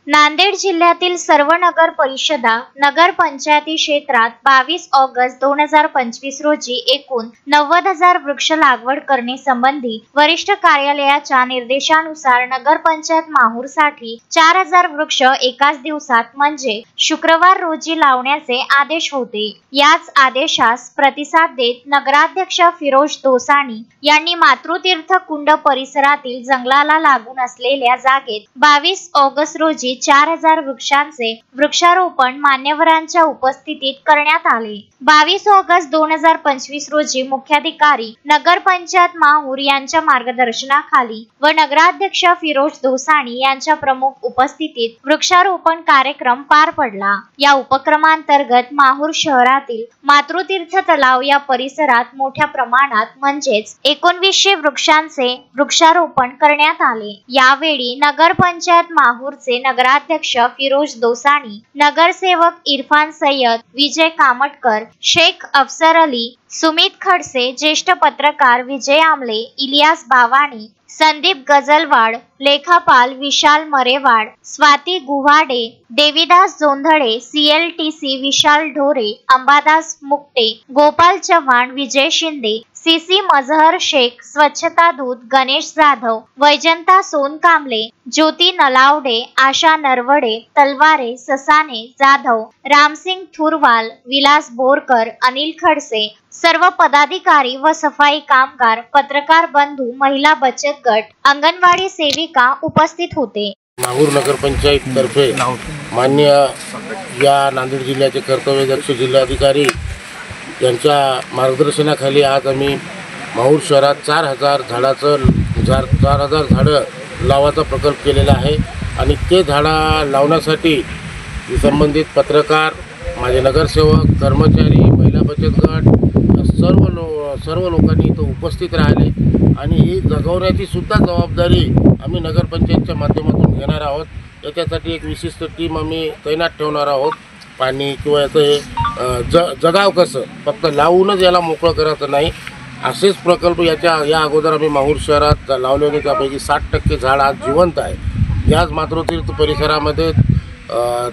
नांदेड जिल्ह्यातील सर्व नगर परिषदा, नगर पंचायती क्षेत्रात 22 ऑगस्ट 2025 रोजी एकूण 90,000 वृक्ष लागवड करणे संबंधी वरिष्ठ कार्यालयाच्या निर्देशानुसार नगर पंचायत माहूरसाठी 4,000 वृक्ष एकाच दिवसात म्हणजे शुक्रवार रोजी लावण्याचे आदेश होते। याच आदेशास प्रतिसाद देत नगराध्यक्ष फिरोज दोसानी यांनी मातृतीर्थ कुंड परिसरातील जंगलाला लागून असलेल्या जागेत 22 ऑगस्ट रोजी 4,000 वृक्षांचे वृक्षारोपण मान्यवरांच्या उपस्थितीत करण्यात आले। 22 ऑगस्ट 2025 रोजी मुख्याधिकारी नगर पंचायत माहूर यांच्या मार्गदर्शनाखाली व नगराध्यक्ष फिरोज दोसानी यांच्या प्रमुख उपस्थितीत वृक्षारोपण कार्यक्रम पार पडला। या उपक्रमांतर्गत माहूर शहरातील मातृतीर्थ तलाव या परिसरात मोठ्या प्रमाणात म्हणजेच 1900 वृक्षांचे वृक्षारोपण करण्यात आले। यावेळी नगर पंचायत माहूरचे नगराध्यक्ष फिरोज दोसानी, नगरसेवक इरफान सय्यद, विजय कामटकर, शेख अफसर अली, सुमित खडसे, ज्येष्ठ पत्रकार विजय आमले, इलियास बावाणी, संदीप गजलवाड, लेखापाल विशाल मरेवाड, स्वाती गुव्हाडे, देवीदास जोंधळे, CLTC विशाल ढोरे, अंबादास मुक्टे, गोपाल चव्हाण, विजय शिंदे, CC मजहर शेख, स्वच्छता दूत गणेश जाधव, वैजंता सोनकांबले, ज्योती नलावडे, आशा नरवडे, तलवारे, ससाने जाधव, रामसिंग थुरवाल, विलास बोरकर, अनिल खडसे, सर्व पदाधिकारी व सफाई कामगार, पत्रकार बंधू, महिला बचत गट, अंगणवाडी सेविका उपस्थित होते। माहूर नगरपंचायत तर्फे मान्य या नांदेड जिल्ह्याचे कर्तव्यदक्ष जिल्हाधिकारी यांच्या मार्गदर्शनाखाली आज आम्ही माहूर शहरात 4,000 झाडं लावायचा प्रकल्प केलेला आहे आणि ते झाडं लावण्यासाठी संबंधित पत्रकार, माझे नगरसेवक, कर्मचारी, महिला बचत गट सर्व लोकांनी इथं उपस्थित राहिले आणि ही जगवण्याची सुद्धा जबाबदारी आम्ही नगरपंचायतच्या माध्यमातून घेणार आहोत। याच्यासाठी एक विशिष्ट टीम आम्ही तैनात ठेवणार आहोत। पाणी किंवा याचं हे जगाव कसं फक्त लावूनच याला मोकळं करायचं नाही, असेच प्रकल्प या अगोदर आम्ही माहूर शहरात लावले होते। त्यापैकी 60% झाड आज जिवंत आहे। याच मातृतीर्थ परिसरामध्ये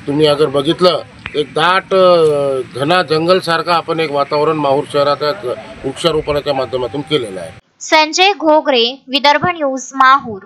तुम्ही अगर बघितलं एक दाट घना जंगल सारखा आपण एक वातावरण माहूर शहरात वृक्षारोपणाच्या माध्यमातून केलेलं आहे। संजय घोगरे, विदर्भ न्यूज, माहूर।